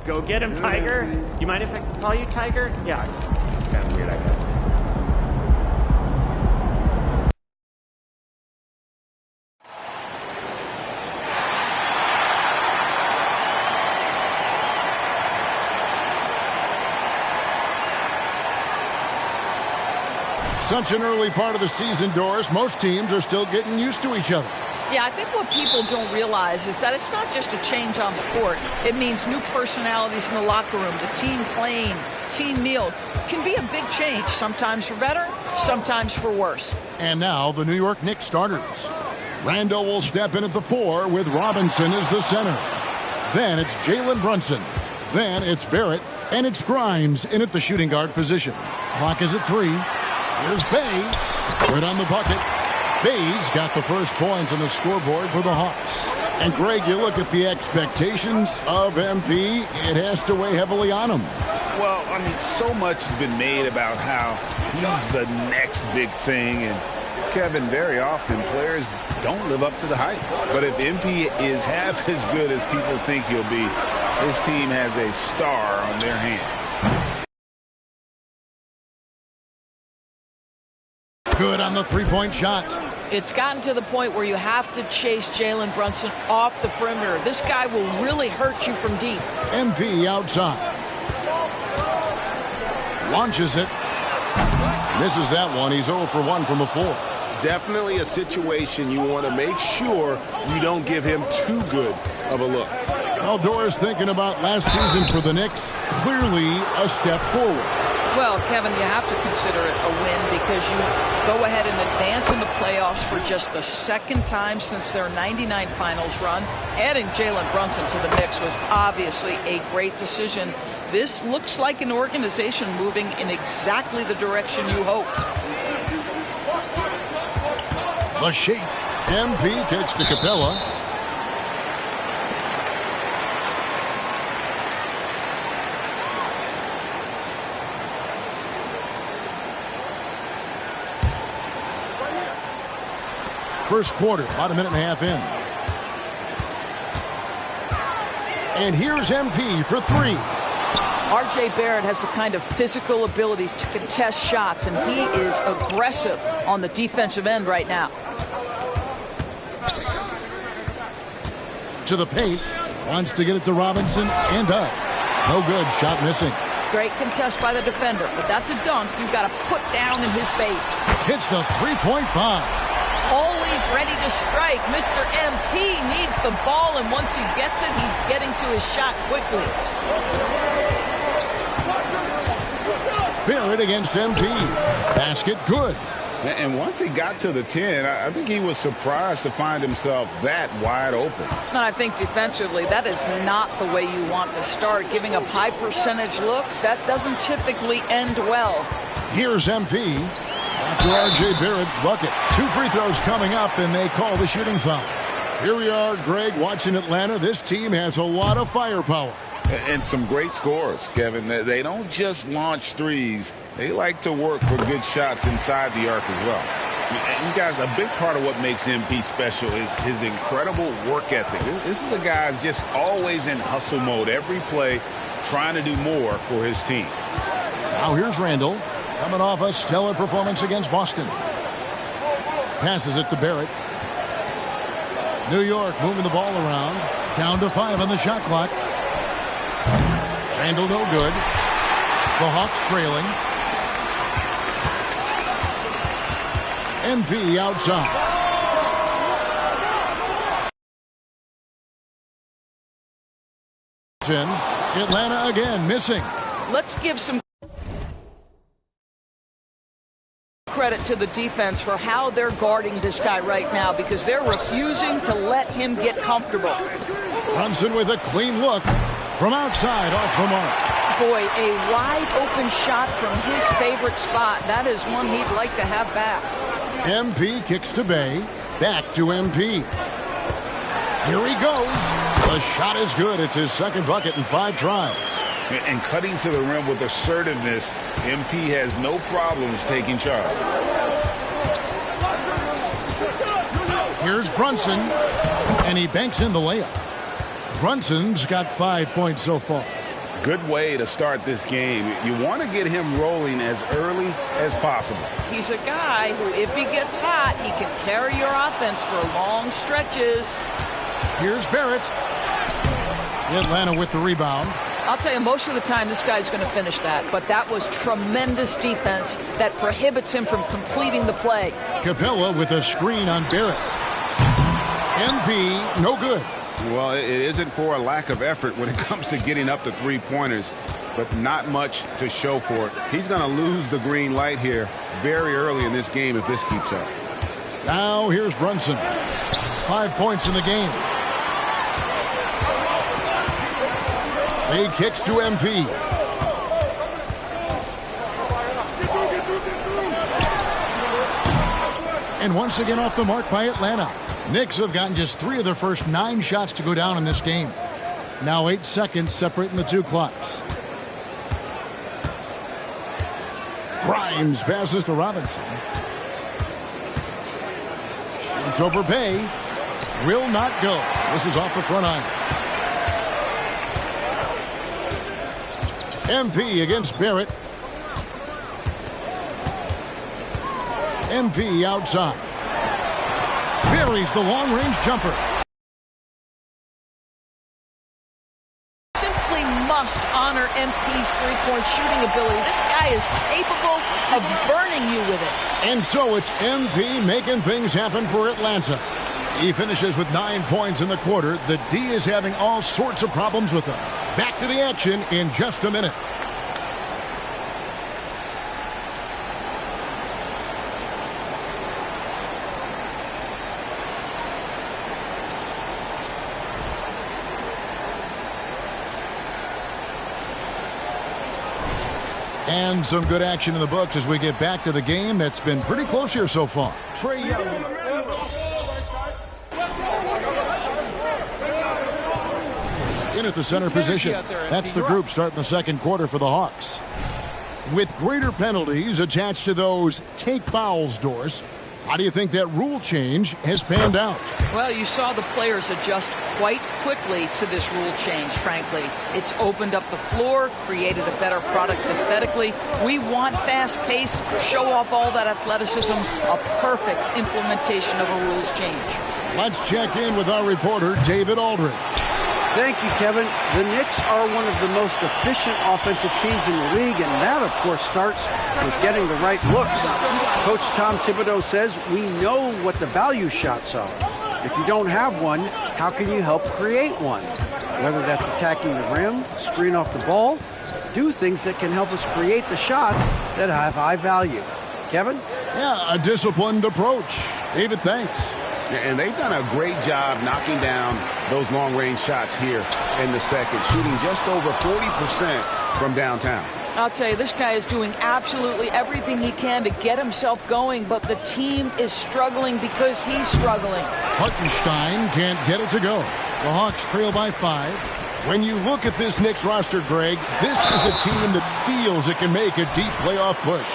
Go get him, Tiger. You mind if I call you Tiger? Yeah, it's kind of weird, I guess. Such an early part of the season, Doris. Most teams are still getting used to each other. Yeah, I think what people don't realize is that it's not just a change on the court. It means new personalities in the locker room, the team playing, team meals. Can be a big change, sometimes for better, sometimes for worse. And now the New York Knicks starters. Randall will step in at the 4 with Robinson as the center. Then it's Jalen Brunson. Then it's Barrett. And it's Grimes in at the shooting guard position. Clock is at 3. Here's Bay. Good on the bucket. Bay's got the first points on the scoreboard for the Hawks. And Greg, you look at the expectations of MP, it has to weigh heavily on him. Well, I mean, so much has been made about how he's the next big thing. And Kevin, very often players don't live up to the hype. But if MP is half as good as people think he'll be, this team has a star on their hands. Good on the three-point shot. It's gotten to the point where you have to chase Jalen Brunson off the perimeter. This guy will really hurt you from deep. MP outside. Launches it. Misses that one. He's 0 for 1 from the floor. Definitely a situation you want to make sure you don't give him too good of a look. Well, Doris, thinking about last season for the Knicks, clearly a step forward. Well, Kevin, you have to consider it a win because you go ahead and advance in the playoffs for just the second time since their '99 finals run. Adding Jalen Brunson to the mix was obviously a great decision. This looks like an organization moving in exactly the direction you hoped. The shake. MP kicks to Capella. First quarter, about a minute and a half in. And here's MP for 3. R.J. Barrett has the kind of physical abilities to contest shots, and he is aggressive on the defensive end right now. To the paint. Wants to get it to Robinson, and does. No good. Shot missing. Great contest by the defender, but that's a dunk you've got to put down in his face. Hits the three-point bomb. Always ready to strike. Mr. MP needs the ball, and once he gets it, he's getting to his shot quickly. Barrett against MP. Basket good. And once he got to the 10, I think he was surprised to find himself that wide open. And I think defensively, that is not the way you want to start. Giving up high percentage looks, that doesn't typically end well. Here's MP. After R.J. Barrett's bucket. 2 free throws coming up, and they call the shooting foul. Here we are, Greg, watching Atlanta. This team has a lot of firepower. And some great scores, Kevin. They don't just launch threes. They like to work for good shots inside the arc as well. And you guys, a big part of what makes MP special is his incredible work ethic. This is a guy who's just always in hustle mode. Every play trying to do more for his team. Now here's Randall. Coming off a stellar performance against Boston. Passes it to Barrett. New York moving the ball around. Down to 5 on the shot clock. Randall no good. The Hawks trailing. MP outside. Atlanta again missing. Let's give some credit to the defense for how they're guarding this guy right now because they're refusing to let him get comfortable. Brunson with a clean look from outside off the mark. Boy, a wide open shot from his favorite spot. That is one he'd like to have back. MP kicks to Bay. Back to MP. Here he goes. The shot is good. It's his second bucket in 5 tries. And cutting to the rim with assertiveness, MP has no problems taking charge. Here's Brunson, and he banks in the layup. Brunson's got 5 points so far. Good way to start this game. You want to get him rolling as early as possible. He's a guy who, if he gets hot, he can carry your offense for long stretches. Here's Barrett. Atlanta with the rebound. I'll tell you, most of the time this guy's going to finish that, but that was tremendous defense that prohibits him from completing the play. Capella with a screen on Barrett. MP, no good. Well, it isn't for a lack of effort when it comes to getting up to three-pointers, but not much to show for it. He's going to lose the green light here very early in this game if this keeps up. Now here's Brunson. 5 points in the game. He kicks to MP. And once again off the mark by Atlanta. Knicks have gotten just 3 of their first 9 shots to go down in this game. Now 8 seconds separating the 2 clocks. Grimes passes to Robinson. Shoots over Bay. Will not go. This is off the front iron. MP against Barrett. MP outside. Buries the long-range jumper. Simply must honor MP's three-point shooting ability. This guy is capable of burning you with it. And so it's MP making things happen for Atlanta. He finishes with 9 points in the quarter. The D is having all sorts of problems with him. Back to the action in just a minute. And some good action in the books as we get back to the game that's been pretty close here so far. Trae Young. In at the center position. That's the group starting the second quarter for the Hawks. With greater penalties attached to those take fouls doors, how do you think that rule change has panned out? Well, you saw the players adjust quite quickly to this rule change, frankly. It's opened up the floor, created a better product aesthetically. We want fast pace, show off all that athleticism, a perfect implementation of a rules change. Let's check in with our reporter, David Aldridge. Thank you, Kevin. The Knicks are one of the most efficient offensive teams in the league, and that, of course, starts with getting the right looks. Coach Tom Thibodeau says we know what the value shots are. If you don't have one, how can you help create one? Whether that's attacking the rim, screen off the ball, do things that can help us create the shots that have high value. Kevin? Yeah, a disciplined approach. David, thanks. And they've done a great job knocking down those long-range shots here in the second, shooting just over 40% from downtown. I'll tell you, this guy is doing absolutely everything he can to get himself going, but the team is struggling because he's struggling. Hartenstein can't get it to go. The Hawks trail by 5. When you look at this Knicks roster, Greg, this is a team that feels it can make a deep playoff push.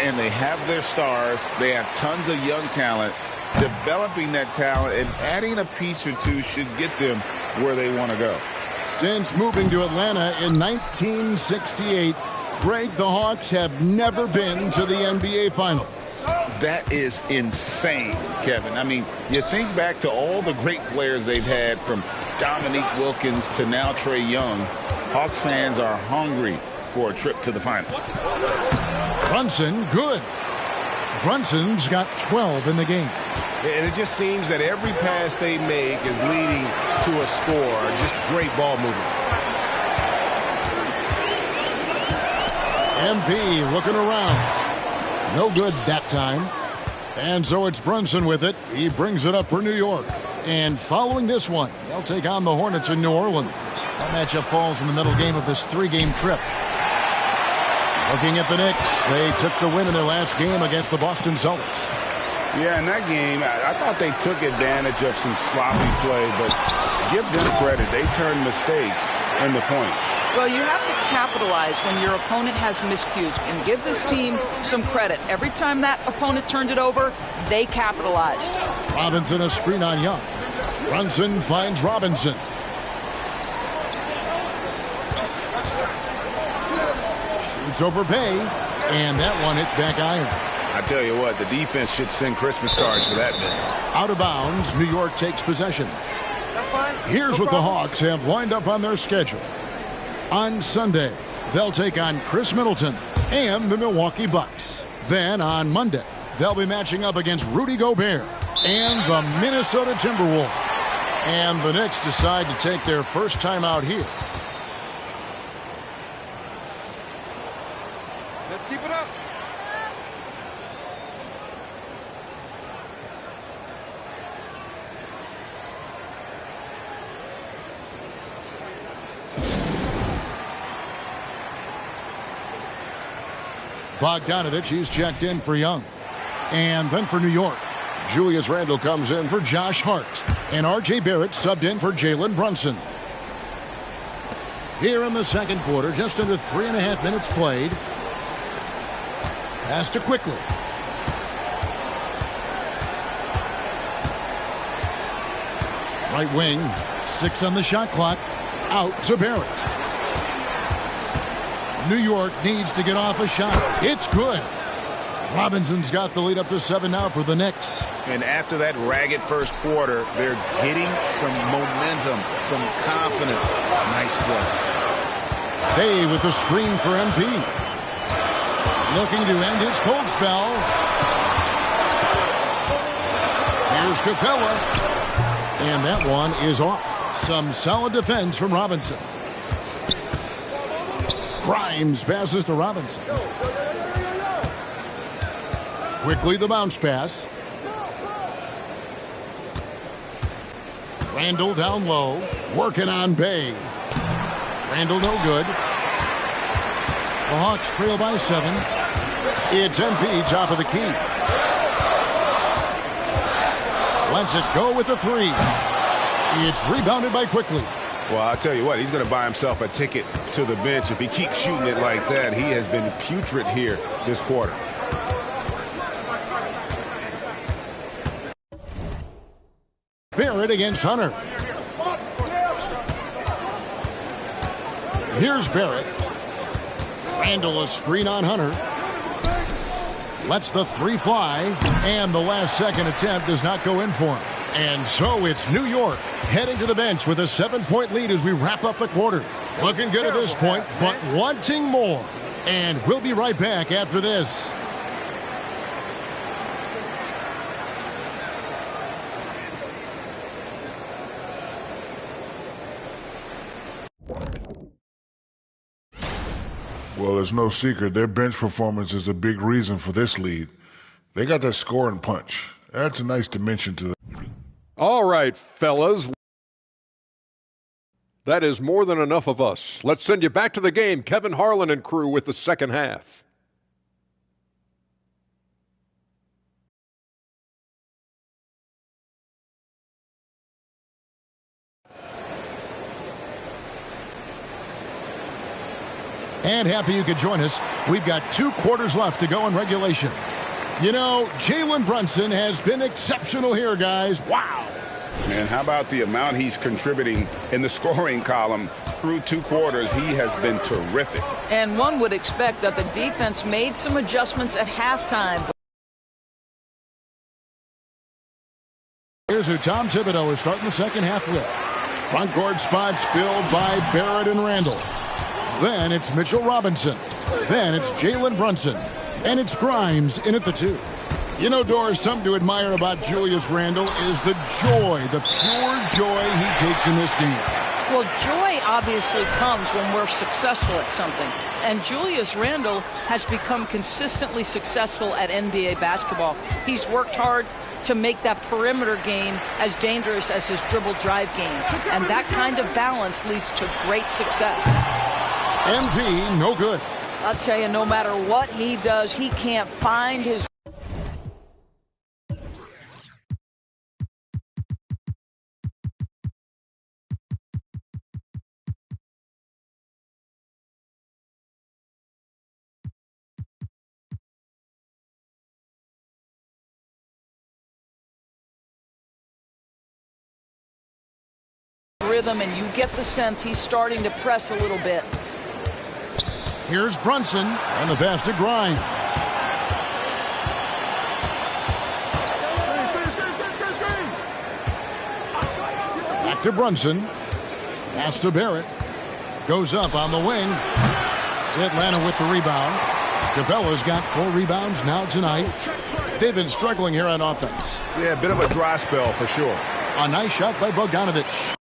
And they have their stars. They have tons of young talent. Developing that talent and adding a piece or two should get them where they want to go. Since moving to Atlanta in 1968, Greg, the Hawks have never been to the NBA Finals. That is insane, Kevin. I mean, you think back to all the great players they've had, from Dominique Wilkins to now Trae Young. Hawks fans are hungry for a trip to the finals. Brunson, good. Brunson's got 12 in the game. And it just seems that every pass they make is leading to a score. Just great ball movement. MP looking around. No good that time. And so it's Brunson with it. He brings it up for New York. And following this one, they'll take on the Hornets in New Orleans. That matchup falls in the middle game of this 3-game trip. Looking at the Knicks, they took the win in their last game against the Boston Celtics. Yeah, in that game, I thought they took advantage of some sloppy play, but give them credit. They turned mistakes into points. Well, you have to capitalize when your opponent has miscues, and give this team some credit. Every time that opponent turned it over, they capitalized. Robinson a screen on Young. Brunson finds Robinson. It's over Bay, and that one hits back iron. I tell you what, the defense should send Christmas cards for that miss. Out of bounds, New York takes possession. That's fine. Here's No what problem. the Hawks have lined up on their schedule. On Sunday, they'll take on Chris Middleton and the Milwaukee Bucks. Then on Monday, they'll be matching up against Rudy Gobert and the Minnesota Timberwolves. And the Knicks decide to take their first time out here. Let's keep it up. Bogdanovich, he's checked in for Young. And then for New York, Julius Randle comes in for Josh Hart. And R.J. Barrett subbed in for Jalen Brunson. Here in the second quarter, just under 3.5 minutes played. Pass to Quickly. Right wing, 6 on the shot clock. Out to Barrett. New York needs to get off a shot. It's good. Robinson's got the lead up to 7 now for the Knicks. And after that ragged first quarter, they're getting some momentum, some confidence. Nice play. Bay with the screen for MP. Looking to end his cold spell. Here's Capella. And that one is off. Some solid defense from Robinson. Grimes passes to Robinson. Quickly the bounce pass. Randle down low. Working on Bay. Randle no good. The Hawks trail by 7. It's MP top of the key. Lets it go with the 3. It's rebounded by Quickly. Well, I'll tell you what, he's going to buy himself a ticket to the bench. If he keeps shooting it like that, he has been putrid here this quarter. Barrett against Hunter. Here's Barrett. Randle a screen on Hunter. Lets the 3 fly, and the last second attempt does not go in for him. And so it's New York heading to the bench with a 7-point lead as we wrap up the quarter. Looking good at this point, but wanting more. And we'll be right back after this. Well, there's no secret. Their bench performance is the big reason for this lead. They got that scoring punch. Adds a nice dimension to them. All right, fellas. That is more than enough of us. Let's send you back to the game. Kevin Harlan and crew with the second half. And happy you could join us. We've got 2 quarters left to go in regulation. You know, Jalen Brunson has been exceptional here, guys. Wow. And how about the amount he's contributing in the scoring column through 2 quarters? He has been terrific. And one would expect that the defense made some adjustments at halftime. Here's who Tom Thibodeau is starting the second half with. Front court spots filled by Barrett and Randle. Then it's Mitchell Robinson. Then it's Jalen Brunson. And it's Grimes in at the 2. You know, Doris, something to admire about Julius Randle is the joy, the pure joy he takes in this game. Well, joy obviously comes when we're successful at something. And Julius Randle has become consistently successful at NBA basketball. He's worked hard to make that perimeter game as dangerous as his dribble drive game. And that kind of balance leads to great success. MP, no good. I'll tell you, no matter what he does, he can't find his... rhythm, and you get the sense he's starting to press a little bit. Here's Brunson, and the pass to Grimes. Back to Brunson. Pass to Barrett. Goes up on the wing. Atlanta with the rebound. Cabela's got 4 rebounds now tonight. They've been struggling here on offense. Yeah, a bit of a dry spell for sure. A nice shot by Bogdanovich.